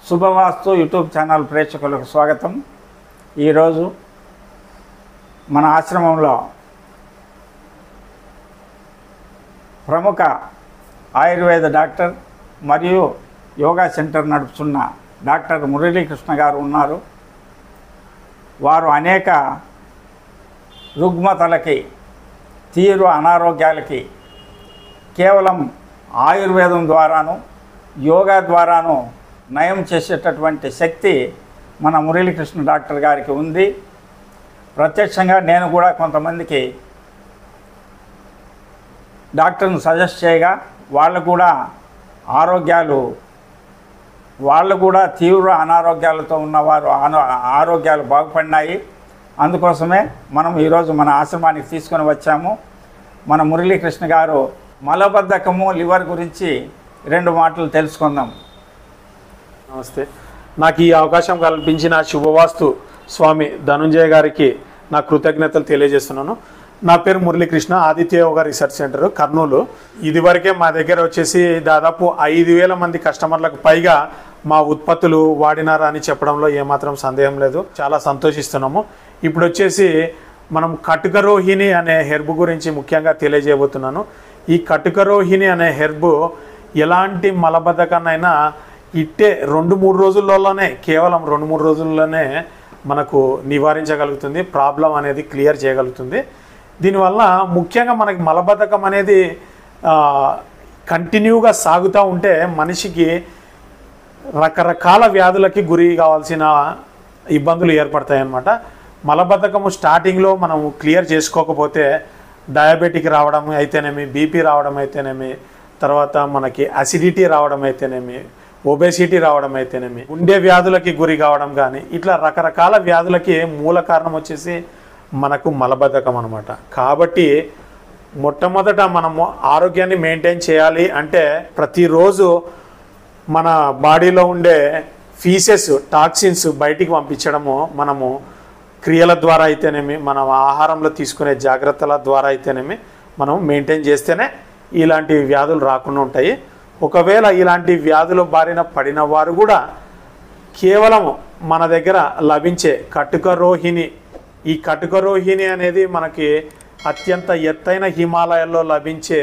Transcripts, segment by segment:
శుభవాస్తు YouTube channel ప్రేక్షకులకు స్వాగతం. ఈరోజు మన ఆశ్రమంలో ప్రముఖ ఆయుర్వేద డాక్టర్ మరియు యోగా సెంటర్ నడుపుతున్న డాక్టర్ మురళీకృష్ణ గారు ఉన్నారు. వారు అనేక రుగ్మతలకి, తీవ్ర అనారోగ్యాలకి కేవలం ఆయుర్వేదం ద్వారాను, యోగా ద్వారాను నయం చేసేటటువంటి శక్తి మన మురళీకృష్ణ డాక్టర్ గారికి ఉంది. ప్రత్యక్షంగా నేను కూడా కొంతమందికి డాక్టర్ని సజెస్ట్ చేయగా వాళ్ళు కూడా తీవ్ర అనారోగ్యాలతో ఉన్నవారు ఆరోగ్యాలు బాగుపడినాయి. అందుకోసమే మనం ఈరోజు మన ఆశ్రమానికి తీసుకొని వచ్చాము. మన మురళీకృష్ణ గారు మలబద్ధకము, లివర్ గురించి 2 మాటలు తెలుసుకుందాం. నమస్తే. నాకు ఈ అవకాశం కల్పించిన శుభవాస్తు స్వామి ధనుంజయ గారికి నా కృతజ్ఞతలు తెలియజేస్తున్నాను. నా పేరు మురళీకృష్ణ, ఆదిత్య యోగా రీసెర్చ్ సెంటర్, కర్నూలు. ఇదివరకే మా దగ్గర వచ్చేసి దాదాపు 5,000 మంది కస్టమర్లకు పైగా మా ఉత్పత్తులు వాడినారా అని చెప్పడంలో ఏమాత్రం సందేహం లేదు. చాలా సంతోషిస్తున్నాము. ఇప్పుడు వచ్చేసి మనం కటుకరోహిణి అనే హెర్బ్ గురించి ముఖ్యంగా తెలియజేయబోతున్నాను. ఈ కటుకరోహిణి అనే హెర్బ్ ఎలాంటి మలబద్ధకాన్నైనా ఇట్టే 2-3 రోజుల్లోనే, కేవలం 2-3 రోజుల్లోనే మనకు నివారించగలుగుతుంది. ప్రాబ్లం అనేది క్లియర్ చేయగలుగుతుంది. దీనివల్ల ముఖ్యంగా మనకి మలబద్ధకం అనేది కంటిన్యూగా సాగుతూ ఉంటే మనిషికి రకరకాల వ్యాధులకి గురి కావాల్సిన ఇబ్బందులు ఏర్పడతాయి అన్నమాట. మలబద్ధకము స్టార్టింగ్లో మనం క్లియర్ చేసుకోకపోతే డయాబెటిక్ రావడం అయితేనేమి, బీపీ రావడం అయితేనేమి, తర్వాత మనకి అసిడిటీ రావడం అయితేనేమి, ఒబేసిటీ రావడం అయితేనేమి, గుండె వ్యాధులకి గురి కావడం కానీ, ఇట్లా రకరకాల వ్యాధులకి మూల కారణం వచ్చేసి మనకు మలబద్ధకం అనమాట. కాబట్టి మొట్టమొదట మనము ఆరోగ్యాన్ని మెయింటైన్ చేయాలి అంటే ప్రతిరోజు మన బాడీలో ఉండే ఫీసెస్, టాక్సిన్స్ బయటికి పంపించడము మనము క్రియల ద్వారా అయితేనేమి, మన ఆహారంలో తీసుకునే జాగ్రత్తల ద్వారా అయితేనేమి మనం మెయింటైన్ చేస్తేనే ఇలాంటి వ్యాధులు రాకుండా ఉంటాయి. ఒకవేళ ఇలాంటి వ్యాధుల బారిన పడిన వారు కూడా కేవలం మన దగ్గర లభించే కటుకరోహిణి, ఈ కటుకరోహిణి అనేది మనకి అత్యంత ఎత్తైన హిమాలయాల్లో లభించే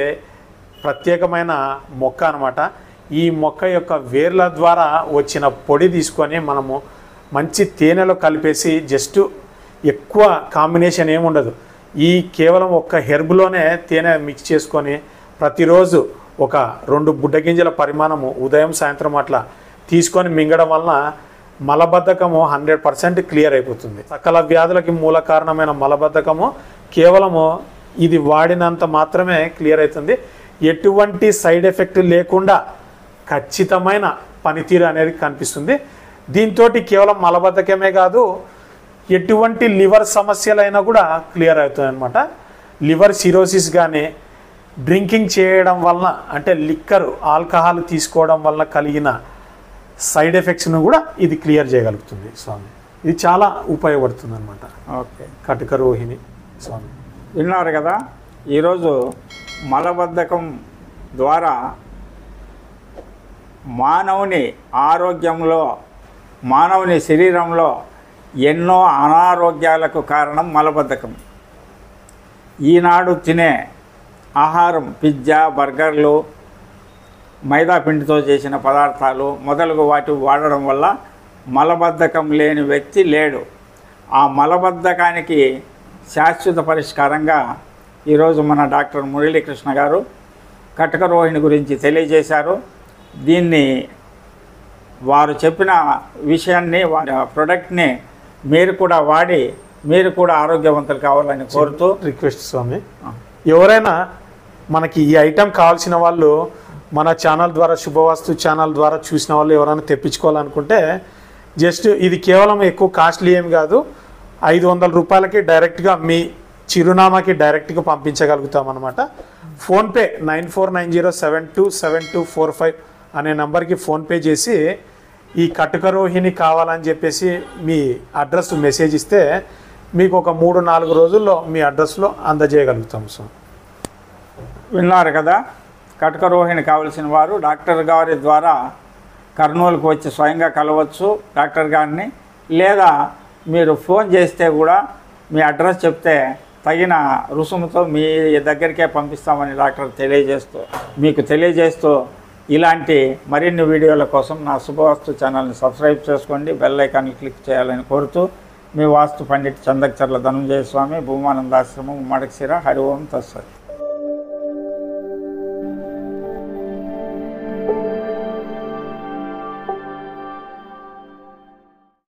ప్రత్యేకమైన మొక్క అనమాట. ఈ మొక్క యొక్క వేర్ల ద్వారా వచ్చిన పొడి తీసుకొని మనము మంచి తేనెలో కలిపేసి, జస్ట్ ఎక్కువ కాంబినేషన్ ఏముండదు, ఈ కేవలం ఒక్క హెర్బ్లోనే తేనె మిక్స్ చేసుకొని ప్రతిరోజు ఒక 2 బుడ్డగింజల పరిమాణము ఉదయం సాయంత్రం అట్లా తీసుకొని మింగడం వలన మలబద్ధకము 100% క్లియర్ అయిపోతుంది. సకల వ్యాధులకి మూల కారణమైన మలబద్ధకము కేవలము ఇది వాడినంత మాత్రమే క్లియర్ అవుతుంది. ఎటువంటి సైడ్ ఎఫెక్ట్ లేకుండా ఖచ్చితమైన పనితీరు అనేది కనిపిస్తుంది. దీంతో కేవలం మలబద్ధకమే కాదు, ఎటువంటి లివర్ సమస్యలైనా కూడా క్లియర్ అవుతుంది అనమాట. లివర్ సిరోసిస్ కానీ, డ్రింకింగ్ చేయడం వలన అంటే లిక్కర్, ఆల్కహాల్ తీసుకోవడం వలన కలిగిన సైడ్ ఎఫెక్ట్స్ను కూడా ఇది క్లియర్ చేయగలుగుతుంది స్వామి. ఇది చాలా ఉపయోగపడుతుంది అనమాట. ఓకే, కటుకరోహిణి స్వామి. విన్నారు కదా. ఈరోజు మలబద్ధకం ద్వారా మానవుని ఆరోగ్యంలో, మానవుని శరీరంలో ఎన్నో అనారోగ్యాలకు కారణం మలబద్ధకం. ఈనాడు తినే ఆహారం పిజ్జా, బర్గర్లు, మైదా పిండితో చేసిన పదార్థాలు మొదలగు వాటి వాడడం వల్ల మలబద్ధకం లేని వ్యక్తి లేడు. ఆ మలబద్ధకానికి శాశ్వత పరిష్కారంగా ఈరోజు మన డాక్టర్ మురళీకృష్ణ గారు కటుకరోహిణి గురించి తెలియజేశారు. దీన్ని వారు చెప్పిన విషయాన్ని, వారి ప్రోడక్ట్ని మీరు కూడా వాడి మీరు కూడా ఆరోగ్యవంతులు కావాలని కోరుతూ రిక్వెస్ట్ స్వామి. ఎవరైనా మనకి ఈ ఐటెం కావాల్సిన వాళ్ళు మన ఛానల్ ద్వారా, శుభవాస్తు ఛానల్ ద్వారా చూసిన వాళ్ళు ఎవరైనా తెప్పించుకోవాలనుకుంటే జస్ట్ ఇది కేవలం ఎక్కువ కాస్ట్లీ ఏమి కాదు, 500 రూపాయలకి డైరెక్ట్గా మీ చిరునామాకి డైరెక్ట్గా పంపించగలుగుతాం అనమాట. ఫోన్పే 9490727245 అనే నెంబర్కి ఫోన్పే చేసి ఈ కటుకరోహిణి కావాలని చెప్పేసి మీ అడ్రస్ మెసేజ్ ఇస్తే మీకు ఒక 3-4 రోజుల్లో మీ అడ్రస్లో అందజేయగలుగుతాం. సో విన్నారు కదా. కటుకరోహిణి కావలసిన వారు డాక్టర్ గారి ద్వారా కర్నూలుకు వచ్చి స్వయంగా కలవచ్చు డాక్టర్ గారిని, లేదా మీరు ఫోన్ చేస్తే కూడా మీ అడ్రస్ చెప్తే తగిన రుసుముతో మీ దగ్గరికే పంపిస్తామని డాక్టర్ తెలియజేస్తూ ఇలాంటి మరిన్ని వీడియోల కోసం నా శుభవాస్తు ఛానల్ని సబ్స్క్రైబ్ చేసుకోండి, బెల్ ఐకాన్ని క్లిక్ చేయాలని కోరుతూ మీ వాస్తు పండిట్ చందకచర్ల ధనంజయ స్వామి, భూమానందాశ్రమం, మడకశిర. హరి ఓం తత్సత్.